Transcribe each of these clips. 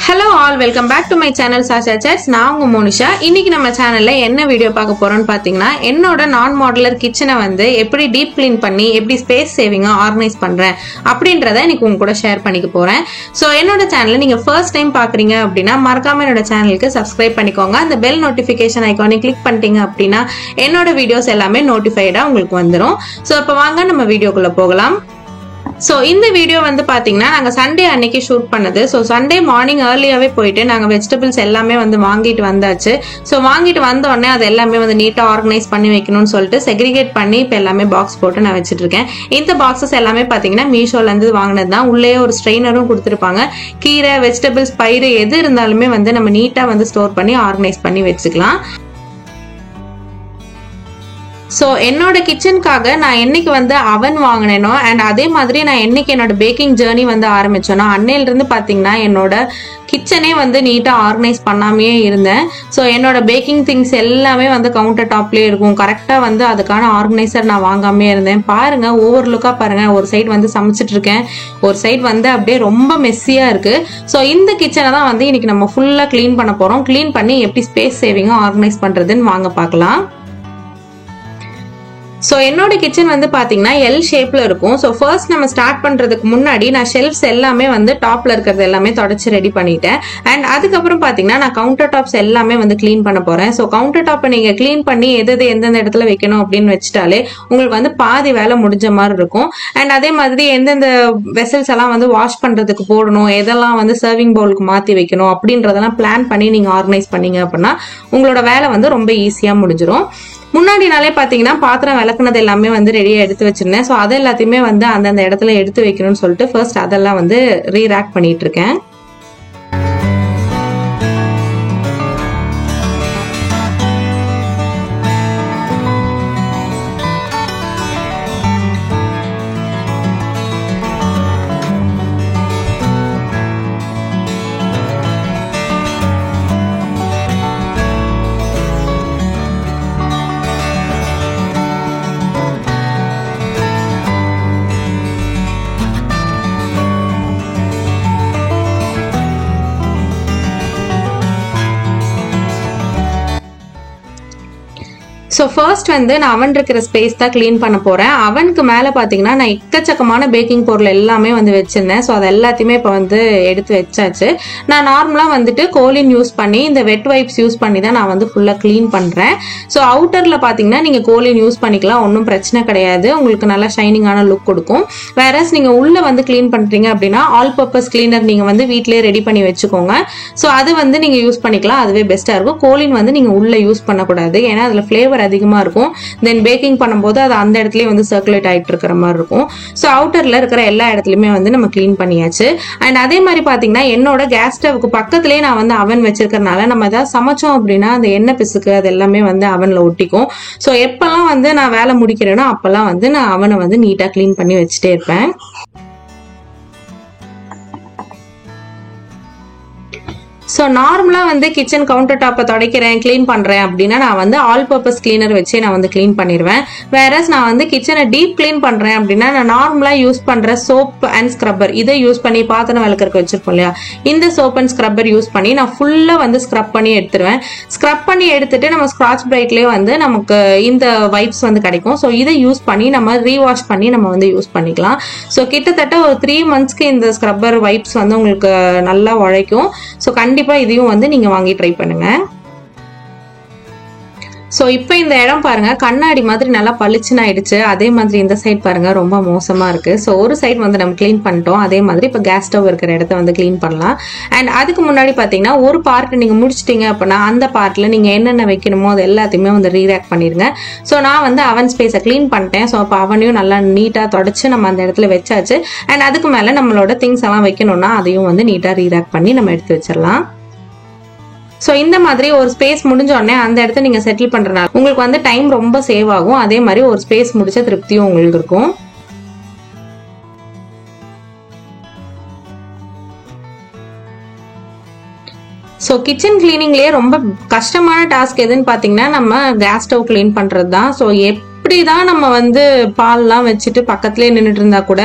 Hello all, welcome back to my channel Sasha Chats. நான் உங்க மோனிஷா. இன்னைக்கு நம்ம சேனல்ல என்ன வீடியோ பார்க்க போறோம்னு பாத்தீங்கன்னா, என்னோட நான் மாடுலர் கிச்சனை வந்து எப்படி டீப் க்ளீன் பண்ணி எப்படி ஸ்பேஸ் சேவிங்கா ஆர்கனைஸ் பண்றேன் அப்படின்றத இன்னைக்கு உங்க கூட ஷேர் பண்ணிக்க போறேன். சோ என்னோட சேனலை நீங்க ஃபர்ஸ்ட் டைம் பாக்குறீங்க அப்படின்னா மறக்காம என்னோட சேனலுக்கு சப்ஸ்கிரைப் பண்ணிக்கோங்க. அந்த பெல் நோட்டிபிகேஷன் ஐகானை கிளிக் பண்ணிட்டீங்க அப்படின்னா என்னோட வீடியோஸ் எல்லாமே நோட்டிஃபைடா உங்களுக்கு வந்துரும். சோ இப்ப வாங்க நம்ம வீடியோக்குள்ள போகலாம். சோ இந்த வீடியோ வந்து பாத்தீங்கன்னா நாங்க சண்டே அன்னைக்கு ஷூட் பண்ணது. சோ சண்டே மார்னிங் ஏர்லியாவே போயிட்டு நாங்க வெஜிடபிள்ஸ் எல்லாமே வந்து வாங்கிட்டு வந்தாச்சு. சோ வாங்கிட்டு வந்த உடனே அது எல்லாமே வந்து நீட்டா ஆர்கனைஸ் பண்ணி வைக்கணும்னு சொல்லிட்டு செக்ரிகேட் பண்ணி இப்ப எல்லாமே பாக்ஸ் போட்டு நான் வச்சிட்டு இருக்கேன். இந்த பாக்ஸஸ் எல்லாமே பாத்தீங்கன்னா மீஷோல இருந்து வாங்கினது தான். உள்ளே ஒரு ஸ்ட்ரெயினரும் கொடுத்துருப்பாங்க. கீரை, வெஜிடபிள்ஸ், பயிறு எது இருந்தாலுமே வந்து நம்ம நீட்டா வந்து ஸ்டோர் பண்ணி ஆர்கனைஸ் பண்ணி வச்சுக்கலாம். சோ என்னோட கிச்சனுக்காக நான் என்னைக்கு வந்து அவன் வாங்கினேனோ அண்ட் அதே மாதிரி நான் என்னைக்கு என்னோட பேக்கிங் ஜேர்னி வந்து ஆரம்பிச்சேனோ அன்னையில இருந்து பாத்தீங்கன்னா என்னோட கிச்சனே வந்து நீட்டா ஆர்கனைஸ் பண்ணாமே இருந்தேன். ஸோ என்னோட பேக்கிங் திங்ஸ் எல்லாமே வந்து கவுண்டர் டாப்லேயே இருக்கும். கரெக்டா வந்து அதுக்கான ஆர்கனைசர் நான் வாங்காமே இருந்தேன். பாருங்க, ஒவ்வொரு லுக்கா பாருங்க. ஒரு சைடு வந்து சமைச்சிட்டு இருக்கேன், ஒரு சைடு வந்து அப்படியே ரொம்ப மெஸ்ஸியா இருக்கு. ஸோ இந்த கிச்சனை தான் வந்து இன்னைக்கு நம்ம ஃபுல்லா கிளீன் பண்ண போறோம். கிளீன் பண்ணி எப்படி ஸ்பேஸ் சேவிங்கா ஆர்கனைஸ் பண்றதுன்னு வாங்க பார்க்கலாம். சோ என்னோட கிச்சன் வந்து பாத்தீங்கன்னா எல் ஷேப்ல இருக்கும். சோ ஃபர்ஸ்ட் நம்ம ஸ்டார்ட் பண்றதுக்கு முன்னாடி நான் ஷெல்ஃப்ஸ் எல்லாமே வந்து டாப்ல இருக்கிறது எல்லாமே தொடச்சு ரெடி பண்ணிட்டேன். அண்ட் அதுக்கப்புறம் பாத்தீங்கன்னா நான் கவுண்டர் டாப்ஸ் எல்லாமே வந்து கிளீன் பண்ண போறேன். சோ கவுண்டர் டாப்பை நீங்க கிளீன் பண்ணி எந்தெந்த இடத்துல வைக்கணும் அப்படின்னு வச்சுட்டாலே உங்களுக்கு வந்து பாதி வேலை முடிஞ்ச மாதிரி இருக்கும். அண்ட் அதே மாதிரி எந்தெந்த வெசல்ஸ் எல்லாம் வந்து வாஷ் பண்றதுக்கு போடணும், எதெல்லாம் வந்து சர்விங் பவுலுக்கு மாத்தி வைக்கணும் அப்படின்றதெல்லாம் பிளான் பண்ணி நீங்க ஆர்கனைஸ் பண்ணீங்க அப்படின்னா உங்களோட வேலை வந்து ரொம்ப ஈஸியா முடிஞ்சிடும். முன்னாடி நாளே பாத்தீங்கன்னா பாத்திரம் விளக்குனது எல்லாமே வந்து ரெடியா எடுத்து வச்சிருந்தேன். சோ அது எல்லாத்தையுமே வந்து அந்தந்த இடத்துல எடுத்து வைக்கணும்னு சொல்லிட்டு ஃபர்ஸ்ட் அதெல்லாம் வந்து ரீரேக் பண்ணிட்டு இருக்கேன். ஸோ ஃபர்ஸ்ட் வந்து நான் அவன் இருக்கிற ஸ்பேஸ் தான் கிளீன் பண்ண போறேன். அவனுக்கு மேலே பார்த்தீங்கன்னா நான் எக்கச்சக்கமான பேக்கிங் பொருள் எல்லாமே வந்து வச்சிருந்தேன். ஸோ அது எல்லாத்தையுமே இப்போ வந்து எடுத்து வச்சாச்சு. நான் நார்மலாக வந்துட்டு கோலின் யூஸ் பண்ணி இந்த வெட் வைப்ஸ் யூஸ் பண்ணி தான் நான் வந்து ஃபுல்லாக கிளீன் பண்ணுறேன். ஸோ அவுட்டரில் பார்த்தீங்கன்னா நீங்கள் கோலின் யூஸ் பண்ணிக்கலாம், ஒன்றும் பிரச்சனை கிடையாது. உங்களுக்கு நல்லா ஷைனிங்கான லுக் கொடுக்கும். வேறஸ் நீங்கள் உள்ளே வந்து கிளீன் பண்ணுறீங்க அப்படின்னா ஆல் பர்பஸ் கிளீனர் நீங்கள் வந்து வீட்டிலேயே ரெடி பண்ணி வச்சுக்கோங்க. ஸோ அது வந்து நீங்கள் யூஸ் பண்ணிக்கலாம், அதுவே பெஸ்ட்டாக இருக்கும். கோலின் வந்து நீங்கள் உள்ளே யூஸ் பண்ணக்கூடாது, ஏன்னா அதில் ஃப்ளேவர் அதிகமா இருக்கும். தென் பேக்கிங் பண்ணும்போது அது அந்த இடத்துலயே வந்து சர்க்குலேட் ஆயிட்டு இருக்கிற மாதிரி இருக்கும். ஸோ அவுட்டர்ல இருக்கிற எல்லா இடத்துலயுமே வந்து நம்ம கிளீன் பண்ணியாச்சு. அண்ட் அதே மாதிரி பாத்தீங்கன்னா என்னோட கேஸ் ஸ்டவ்க்கு பக்கத்துலயே நான் வந்து அவன் வச்சிருக்கறனால நம்ம ஏதாவது சமைச்சோம் அப்படின்னா அந்த எண்ணெய் பிசுக்கு அது எல்லாமே வந்து அவன்ல ஒட்டிக்கும். ஸோ எப்பெல்லாம் வந்து நான் வேலை முடிக்கிறேனோ அப்பெல்லாம் வந்து நான் அவனை வந்து நீட்டா கிளீன் பண்ணி வச்சுட்டே இருப்பேன். ஸோ நார்மலாக வந்து கிச்சன் கவுண்டர் டாப்பை துடைக்கிறேன், கிளீன் பண்ணுறேன் அப்படின்னா நான் வந்து ஆல் பர்பஸ் கிளீனர் வச்சே நான் வந்து கிளீன் பண்ணிடுவேன். வேறஸ் நான் வந்து கிச்சனை டீப் கிளீன் பண்ணுறேன் அப்படின்னா நான் நார்மலாக யூஸ் பண்ணுற சோப் அண்ட் ஸ்க்ரப்பர் இதை யூஸ் பண்ணி பாத்திரம் விளக்கறதுக்கு வச்சிருப்போம் இல்லையா, இந்த சோப் அண்ட் ஸ்க்ரப்பர் யூஸ் பண்ணி நான் ஃபுல்லாக வந்து ஸ்க்ரப் பண்ணி எடுத்துருவேன். ஸ்க்ரப் பண்ணி எடுத்துட்டு நம்ம ஸ்க்ராட்ச் பிரைட்லேயே வந்து நமக்கு இந்த வைப்ஸ் வந்து கிடைக்கும். ஸோ இதை யூஸ் பண்ணி நம்ம ரீவாஷ் பண்ணி நம்ம வந்து யூஸ் பண்ணிக்கலாம். ஸோ கிட்டத்தட்ட ஒரு 3 monthsக்கு இந்த ஸ்க்ரப்பர் வைப்ஸ் வந்து உங்களுக்கு நல்லா உழைக்கும். ஸோ கண்டிப்பா இதையும் வந்து நீங்க வாங்கி ட்ரை பண்ணுங்க. சோ இப்போ இந்த இடம் பாருங்க கண்ணாடி மாதிரி நல்லா பளிச்சுன்னு ஆயிடுச்சு. அதே மாதிரி இந்த சைட் பாருங்க ரொம்ப மோசமா இருக்கு. சோ ஒரு சைட் வந்து நம்ம கிளீன் பண்ணிட்டோம். அதே மாதிரி இப்போ கேஸ் ஸ்டவ் இருக்கிற இடத்த வந்து கிளீன் பண்ணலாம். அண்ட் அதுக்கு முன்னாடி பாத்தீங்கன்னா ஒரு பார்ட் நீங்க முடிச்சிட்டீங்க அப்படின்னா அந்த பார்ட்ல நீங்க என்னென்ன வைக்கணுமோ அது எல்லாத்தையுமே வந்து ரீரேக் பண்ணிருங்க. சோ நான் வந்து அவன் ஸ்பேஸை கிளீன் பண்ணிட்டேன். சோ அப்போ அவனையும் நல்லா நீட்டா தொடச்சு நம்ம அந்த இடத்துல வச்சாச்சு. அண்ட் அதுக்கு மேல நம்மளோட திங்ஸ் எல்லாம் வைக்கணும்னா அதையும் வந்து நீட்டா ரீரேக் பண்ணி நம்ம எடுத்து வச்சிடலாம். சோ இந்த மாதிரி ஒரு ஸ்பேஸ் முடிஞ்ச உடனே அந்த இடத்த நீங்க செட்டில் பண்றதுனால உங்களுக்கு வந்து டைம் ரொம்ப சேவ் ஆகும். அதே மாதிரி ஒரு ஸ்பேஸ் முடிச்ச திருப்தியும் உங்களுக்கு இருக்கும். ஸோ கிச்சன் கிளீனிங்லேயே ரொம்ப கஷ்டமான டாஸ்க் எதுன்னு பார்த்தீங்கன்னா நம்ம கேஸ் ஸ்டவ் கிளீன் பண்ணுறது தான். ஸோ எப்படிதான் நம்ம வந்து பால்லாம் வச்சுட்டு பக்கத்துலேயே நின்றுட்டு இருந்தா கூட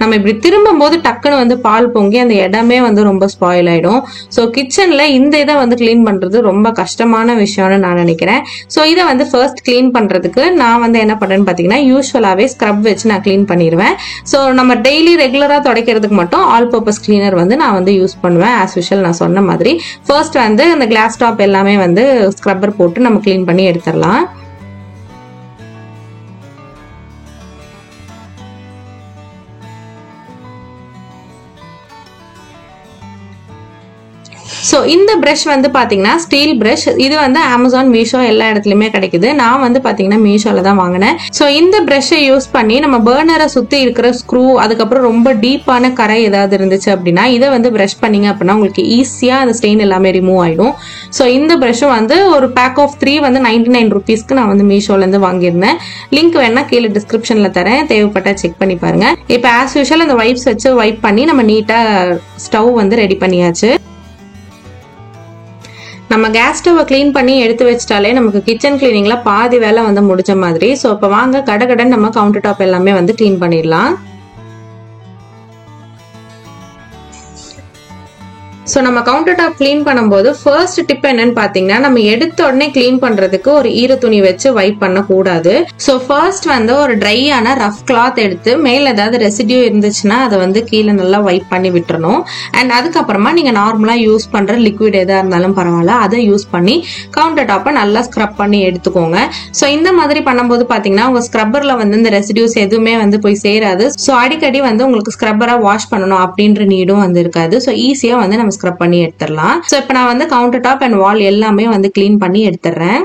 நம்ம இப்படி திரும்பும் போது டக்குன்னு வந்து பால் பொங்கி அந்த இடமே வந்து ரொம்ப ஸ்பாயில் ஆயிடும். ஸோ கிச்சன்ல இந்த இதை வந்து கிளீன் பண்றது ரொம்ப கஷ்டமான விஷயம்னு நான் நினைக்கிறேன். ஸோ இதை வந்து ஃபர்ஸ்ட் கிளீன் பண்றதுக்கு நான் வந்து என்ன பண்றேன்னு பாத்தீங்கன்னா, யூஸ்வலாவே ஸ்க்ரப் வச்சு நான் கிளீன் பண்ணிடுவேன். ஸோ நம்ம டெய்லி ரெகுலரா துடைக்கிறதுக்கு மட்டும் ஆல் பர்பஸ் கிளீனர் வந்து நான் வந்து யூஸ் பண்ணுவேன். ஆஸ் யூஷுவல் நான் சொன்ன மாதிரி ஃபர்ஸ்ட் வந்து இந்த கிளாஸ் டாப் எல்லாமே வந்து ஸ்க்ரப்பர் போட்டு நம்ம கிளீன் பண்ணி எடுத்துடலாம். ஸோ இந்த ப்ரஷ் வந்து பார்த்தீங்கன்னா ஸ்டீல் ப்ரஷ். இது வந்து அமேசான், மீஷோ எல்லா இடத்துலையுமே கிடைக்குது. நான் வந்து பார்த்தீங்கன்னா மீஷோல தான் வாங்கினேன். ஸோ இந்த ப்ரஷ்ஷை யூஸ் பண்ணி நம்ம பர்னரை சுற்றி இருக்கிற ஸ்க்ரூ, அதுக்கப்புறம் ரொம்ப டீப்பான கரை ஏதாவது இருந்துச்சு அப்படின்னா இதை வந்து ப்ரஷ் பண்ணீங்க அப்படின்னா உங்களுக்கு ஈஸியாக அந்த ஸ்டெயின் எல்லாமே ரிமூவ் ஆகிடும். ஸோ இந்த ப்ரஷ்ஷும் வந்து ஒரு பேக் ஆஃப் 3 வந்து 99 rupeesக்கு நான் வந்து மீஷோலேருந்து வாங்கியிருந்தேன். லிங்க் வேணா கீழே டிஸ்கிரிப்ஷனில் தரேன், தேவைப்பட்டா செக் பண்ணி பாருங்க. இப்போ ஆஸ் யூஷுவல் அந்த வைப்ஸ் வச்சு வைப் பண்ணி நம்ம நீட்டாக ஸ்டவ் வந்து ரெடி பண்ணியாச்சு. நம்ம கேஸ் ஸ்டவ்வை கிளீன் பண்ணி எடுத்து வச்சிட்டாலே நமக்கு கிச்சன் கிளீனிங்ல பாதி வேலை வந்து முடிஞ்ச மாதிரி. ஸோ இப்போ வாங்க கடகடன் நம்ம கவுண்டர் டாப் எல்லாமே வந்து கிளீன் பண்ணிடலாம். ஸோ நம்ம கவுண்டர் டாப் கிளீன் பண்ணும்போது ஃபர்ஸ்ட் டிப் என்னன்னு பார்த்தீங்கன்னா, நம்ம எடுத்த உடனே கிளீன் பண்றதுக்கு ஒரு ஈர துணி வச்சு வைப் பண்ணக்கூடாது. ஸோ ஃபர்ஸ்ட் வந்து ஒரு ட்ரையான ரஃப் கிளாத் எடுத்து மேல ஏதாவது ரெசிடியூ இருந்துச்சுன்னா அதை வந்து கீழே நல்லா வைப் பண்ணி விட்டுறணும். அண்ட் அதுக்கப்புறமா நீங்க நார்மலா யூஸ் பண்ற லிக்விட் எதா இருந்தாலும் பரவாயில்ல, அதை யூஸ் பண்ணி கவுண்டர் டாப்பை நல்லா ஸ்க்ரப் பண்ணி எடுத்துக்கோங்க. ஸோ இந்த மாதிரி பண்ணும்போது பார்த்தீங்கன்னா உங்க ஸ்க்ரப்பர்ல வந்து இந்த ரெசிடியூஸ் எதுவுமே வந்து போய் சேராது. ஸோ அடிக்கடி வந்து உங்களுக்கு ஸ்க்ரப்பரா வாஷ் பண்ணணும் அப்படின்ற நீடும் வந்து இருக்காது. ஸோ ஈஸியா வந்து நம்ம ஸ்க்ரப் பண்ணி எடுத்துடலாம். சோ இப்போ நான் வந்து கவுண்டர் டாப் அண்ட் வால் எல்லாமே வந்து கிளீன் பண்ணி எடுத்துறேன்.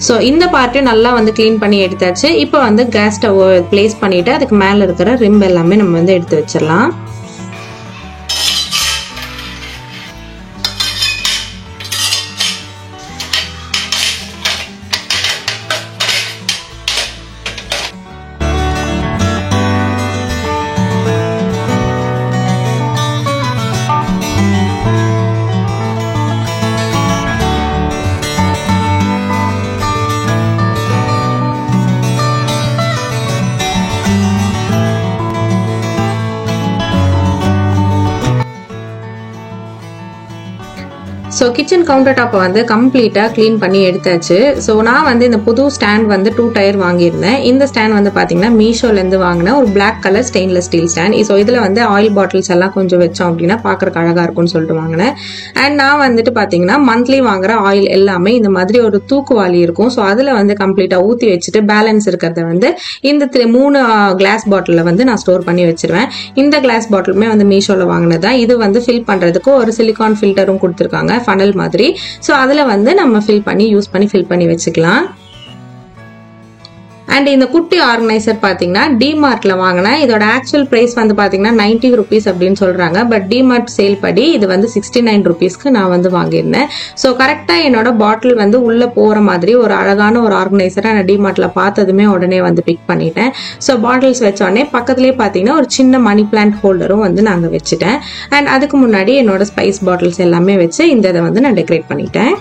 ஸோ இந்த பார்ட்டையும் நல்லா வந்து கிளீன் பண்ணி எடுத்தாச்சு. இப்போ வந்து கேஸ் ஸ்டவ் பிளேஸ் பண்ணிட்டு அதுக்கு மேலே இருக்கிற ரிம் எல்லாமே நம்ம வந்து எடுத்து வச்சிடலாம். ஸோ கிச்சன் கவுண்டர் டாப்பை வந்து கம்ப்ளீட்டாக க்ளீன் பண்ணி எடுத்தாச்சு. ஸோ நான் வந்து இந்த புது ஸ்டாண்ட் வந்து 2 டயர் வாங்கியிருந்தேன். இந்த ஸ்டாண்ட் வந்து பார்த்தீங்கன்னா மீஷோலேருந்து வாங்கினேன். ஒரு black colour stainless steel stand. So இதில் வந்து ஆயில் பாட்டில்ஸ் எல்லாம் கொஞ்சம் வச்சோம் அப்படின்னா பார்க்குறக்கு அழகாக இருக்கும்னு சொல்லிட்டு வாங்கினேன். அண்ட் நான் வந்துட்டு பார்த்தீங்கன்னா மந்த்லி வாங்குற ஆயில் எல்லாமே இந்த மாதிரி ஒரு தூக்குவாளி இருக்கும். ஸோ அதில் வந்து கம்ப்ளீட்டாக ஊற்றி வச்சுட்டு பேலன்ஸ் இருக்கிறத வந்து இந்த 3 கிளாஸ் பாட்டிலில் வந்து நான் ஸ்டோர் பண்ணி வச்சிருவேன். இந்த கிளாஸ் பாட்டிலுமே வந்து மீஷோவில் வாங்கினதான். இது வந்து ஃபில் பண்ணுறதுக்கு ஒரு சிலிகான் ஃபில்டரும் கொடுத்துருக்காங்க, ஃபனல் மாதிரி. ஸோ அதில் வந்து நம்ம ஃபில் பண்ணி வச்சுக்கலாம். அண்ட் இந்த குட்டி ஆர்கனைசர் பார்த்தீங்கன்னா டிமார்ட்ல வாங்கினேன். இதோட ஆக்சுவல் பிரைஸ் வந்து பார்த்தீங்கன்னா 90 rupees அப்படின்னு சொல்றாங்க. பட் டிமார்ட் சேல் படி இது வந்து 69 rupeesக்கு நான் வந்து வாங்கியிருந்தேன். ஸோ கரெக்டாக என்னோட பாட்டில் வந்து உள்ள போற மாதிரி ஒரு அழகான ஒரு ஆர்கனைசரை நான் டிமார்ட்ல பார்த்ததுமே உடனே வந்து பிக் பண்ணிட்டேன். ஸோ பாட்டில்ஸ் வச்ச உடனே பக்கத்துலேயே பார்த்தீங்கன்னா ஒரு சின்ன மணி பிளான்ட் ஹோல்டரும் வந்து நாங்கள் வச்சுட்டேன். அண்ட் அதுக்கு முன்னாடி என்னோட ஸ்பைஸ் பாட்டில்ஸ் எல்லாமே வச்சு இந்த இதை வந்து நான் டெக்கரேட் பண்ணிட்டேன்.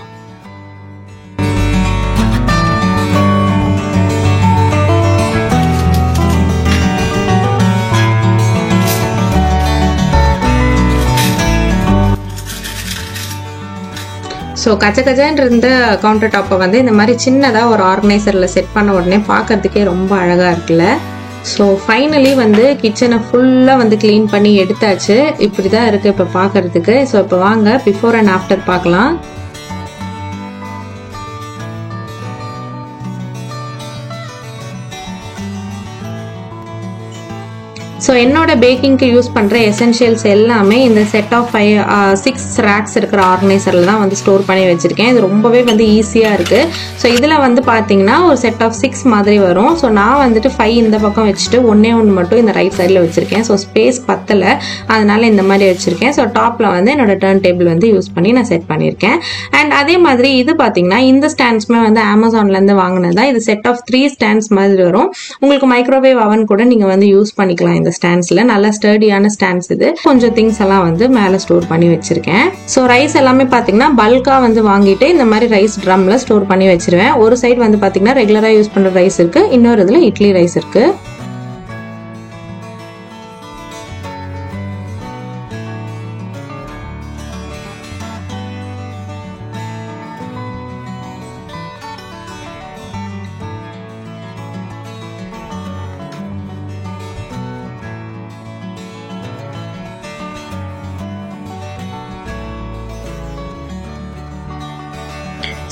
ஸோ கச்சன்னு இருந்த கவுண்டர் டாப்பை வந்து இந்த மாதிரி சின்னதாக ஒரு ஆர்கனைசரில் செட் பண்ண உடனே பார்க்கறதுக்கே ரொம்ப அழகாக இருக்குல்ல. ஸோ ஃபைனலி வந்து கிச்சனை ஃபுல்லாக வந்து க்ளீன் பண்ணி எடுத்தாச்சு. இப்படி தான் இருக்குது இப்போ பார்க்கறதுக்கு. ஸோ இப்போ வாங்க பிஃபோர் அண்ட் ஆஃப்டர் பார்க்கலாம். ஸோ என்னோட பேக்கிங்க்கு யூஸ் பண்ணுற எசென்ஷியல்ஸ் எல்லாமே இந்த செட் ஆஃப் 6 ரேக்ஸ் இருக்கிற ஆர்கனைசரில் தான் வந்து ஸ்டோர் பண்ணி வச்சுருக்கேன். இது ரொம்பவே வந்து ஈஸியாக இருக்குது. ஸோ இதில் வந்து பார்த்தீங்கன்னா ஒரு செட் ஆஃப் 6 மாதிரி வரும். ஸோ நான் வந்துட்டு 5 இந்த பக்கம் வச்சுட்டு ஒன்று மட்டும் இந்த ரைட் சைடில் வச்சுருக்கேன். ஸோ ஸ்பேஸ் பத்தலை, அதனால இந்த மாதிரி வச்சுருக்கேன். ஸோ டாப்பில் வந்து என்னோட டர்ன் டேபிள் வந்து யூஸ் பண்ணி நான் செட் பண்ணியிருக்கேன். அண்ட் அதே மாதிரி இது பார்த்தீங்கன்னா இந்த ஸ்டாண்ட்ஸ்மே வந்து அமேசான்லேருந்து வாங்கினதா. இது செட் ஆஃப் 3 ஸ்டாண்ட்ஸ் மாதிரி வரும். உங்களுக்கு மைக்ரோவேவ் அவன் கூட நீங்கள் வந்து யூஸ் பண்ணிக்கலாம். இந்த ஸ்டாண்ட்ஸ்ல நல்ல ஸ்டர்டியான ஸ்டாண்ட்ஸ். இது கொஞ்சம் திங்ஸ் எல்லாம் வந்து மேல ஸ்டோர் பண்ணி வச்சிருக்கேன். ஸோ ரைஸ் எல்லாமே பாத்தீங்கன்னா பல்கா வந்து வாங்கிட்டு இந்த மாதிரி ரைஸ் ட்ரம்ல ஸ்டோர் பண்ணி வச்சிருவேன். ஒரு சைடு வந்து பாத்தீங்கன்னா ரெகுலரா யூஸ் பண்ற ரைஸ் இருக்கு, இன்னொரு இதுல இட்லி ரைஸ் இருக்கு.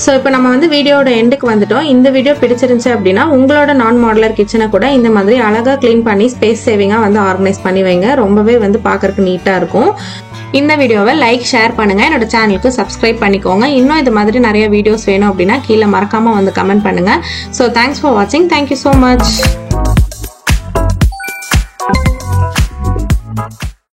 ஸோ இப்போ நம்ம வந்து வீடியோட எண்டுக்கு வந்துட்டோம். இந்த வீடியோ பிடிச்சிருந்துச்சு அப்படின்னா உங்களோட நான் மாடுலர் கிச்சனை கூட இந்த மாதிரி அழகாக க்ளீன் பண்ணி ஸ்பேஸ் சேவிங்காக வந்து ஆர்கனைஸ் பண்ணி வைங்க. ரொம்பவே வந்து பார்க்கறதுக்கு நீட்டாக இருக்கும். இந்த வீடியோவை லைக், ஷேர் பண்ணுங்க. என்னோட சேனலுக்கு சப்ஸ்கிரைப் பண்ணிக்கோங்க. இன்னும் இது மாதிரி நிறைய வீடியோஸ் வேணும் அப்படின்னா கீழே மறக்காம வந்து கமெண்ட் பண்ணுங்க. ஸோ தேங்க்ஸ் ஃபார் வாட்சிங். Thank you so much.